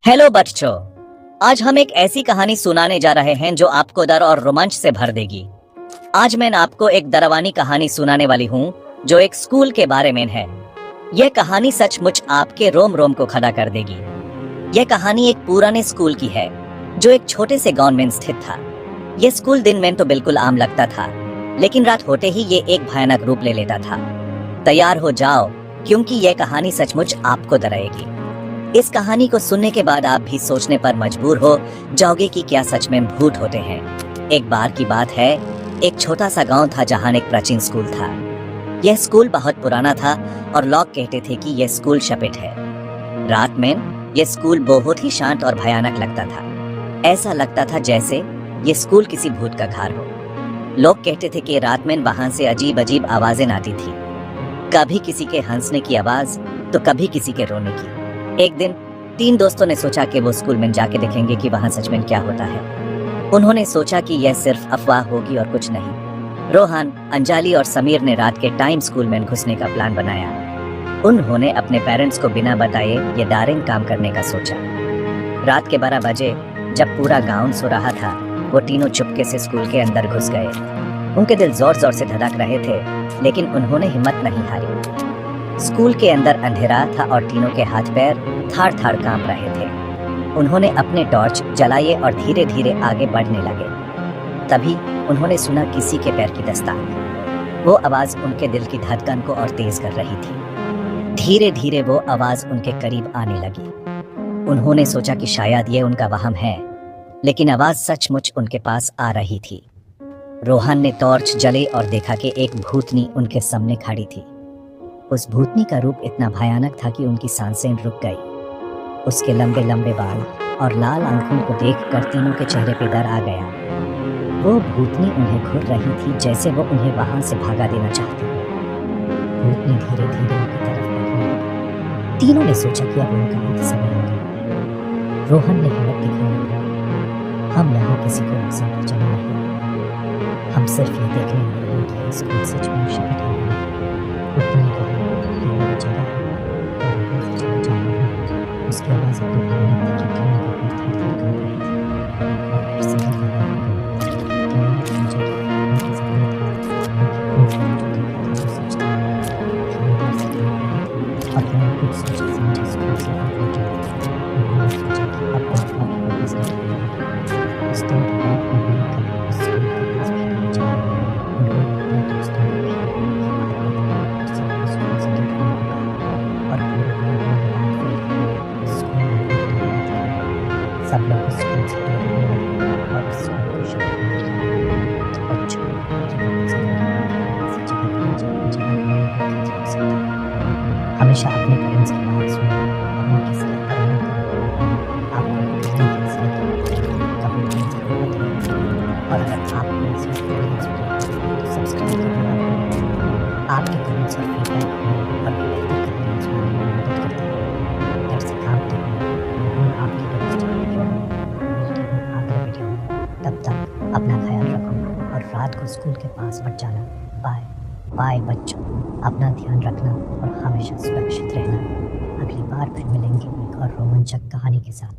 Hello बच्चों, आज हम एक ऐसी कहानी सुनाने जा रहे हैं जो आपको डर और रोमांच से भर देगी। आज मैं आपको एक डरावनी कहानी सुनाने वाली हूँ जो एक स्कूल के बारे में है। यह कहानी सचमुच आपके रोम रोम को खड़ा कर देगी। यह कहानी एक पुराने स्कूल की है जो एक छोटे से गांव में स्थित था। यह स्कूल दिन में तो बिल्कुल आम लगता था, लेकिन रात होते ही ये एक भयानक रूप ले लेता था। तैयार हो जाओ, क्योंकि यह कहानी सचमुच आपको डराएगी। इस कहानी को सुनने के बाद आप भी सोचने पर मजबूर हो जाओगे कि क्या सच में भूत होते हैं। एक बार की बात है, एक छोटा सा गांव था जहां एक प्राचीन स्कूल था। यह स्कूल बहुत पुराना था और लोग कहते थे कि यह स्कूल शपित है। रात में यह स्कूल बहुत ही शांत और भयानक लगता था। ऐसा लगता था जैसे यह स्कूल किसी भूत का घर हो। लोग कहते थे कि रात में वहां से अजीब अजीब आवाजें आती थी, कभी किसी के हंसने की आवाज तो कभी किसी के रोने की। एक दिन 3 दोस्तों ने सोचा कि वो स्कूल में जाके देखेंगे कि वहां सच में क्या होता है। उन्होंने सोचा कि यह सिर्फ अफवाह होगी और कुछ नहीं। रोहन, अंजलि और समीर ने रात के टाइम स्कूल में घुसने का प्लान बनाया। उन्होंने अपने पेरेंट्स को बिना बताए ये दारुण काम करने का सोचा। रात के 12 बजे जब पूरा गांव सो रहा था, वो तीनों चुपके से स्कूल के अंदर घुस गए। उनके दिल जोर जोर से धड़क रहे थे, लेकिन उन्होंने हिम्मत नहीं हारी। स्कूल के अंदर अंधेरा था और तीनों के हाथ पैर थाड़ थाड़ कांप रहे थे। उन्होंने अपने टॉर्च जलाए और धीरे धीरे आगे बढ़ने लगे। तभी उन्होंने सुना किसी के पैर की दस्तक। वो आवाज उनके दिल की धड़कन को और तेज कर रही थी। धीरे धीरे वो आवाज उनके करीब आने लगी। उन्होंने सोचा कि शायद ये उनका वहम है, लेकिन आवाज सचमुच उनके पास आ रही थी। रोहन ने टॉर्च जले और देखा कि एक भूतनी उनके सामने खड़ी थी। उस भूतनी का रूप इतना भयानक था कि उनकी सांसें रुक गई। उसके लंबे लंबे बाल और लाल आंखों को देखकर तीनों के चेहरे पे डर आ गया। वो भूतनी उन्हें घूर रही थी जैसे वो उन्हें वहां से भागा देना चाहती। भूतनी धीरे धीरे उनकी तरफ बढ़ने लगी। तीनों ने सोचा कि अब उनका अंत समय हो गया। रोहन ने हिम्मत दिखाई, हम यहाँ किसी को नुकसान पहुंचाने नहीं, हम सिर्फ ये देखने आए हैं कि स्कूल सच में शपथ हो गई। उसकी आवाज़ अपनी भयानक थी कि ट्रेन के ऊपर थर-थर कांप रही थी। और फिर से धीरे धीरे मुझे उनकी ज़मीन जो सोचता कि वो डर से कांप रही थी और मैं कुछ सोच समझे स्कूल से बाहर निकली। उन्होंने सोचा कि अब बात आगे वापस नहीं आएगी। उस दिन के बाद उन्होंने कभी उस स्कूल के पास भी नहीं जाया। उन्होंने अपने दोस्तों को भी स्कूल से निकलने को कहा और सब लोग स्कूल से दूर होने लगे और स्कूल को शुरू करने लगे। तो बच्चों, हमेशा अपने पेरेंट्स की बात सुनो और उनकी सलाह पर अमल करो। आपको किसी कभी नहीं ज़रूरत है। और अगर आपको इस वीडियो तो सब्सक्राइब करना ना भूलें। आपके कमेंट्स और फीडबैक हमें और भी बेहतर कहानियाँ सुनाने में मदद करते हैं। डर से कांपते हुए आपकी तब तक अपना ख्याल रखो और रात को स्कूल के पास मत जाना। बाय बाय बच्चों, अपना ध्यान रखना और हमेशा सुरक्षित रहना। अगली बार फिर मिलेंगे एक और रोमांचक कहानी के साथ।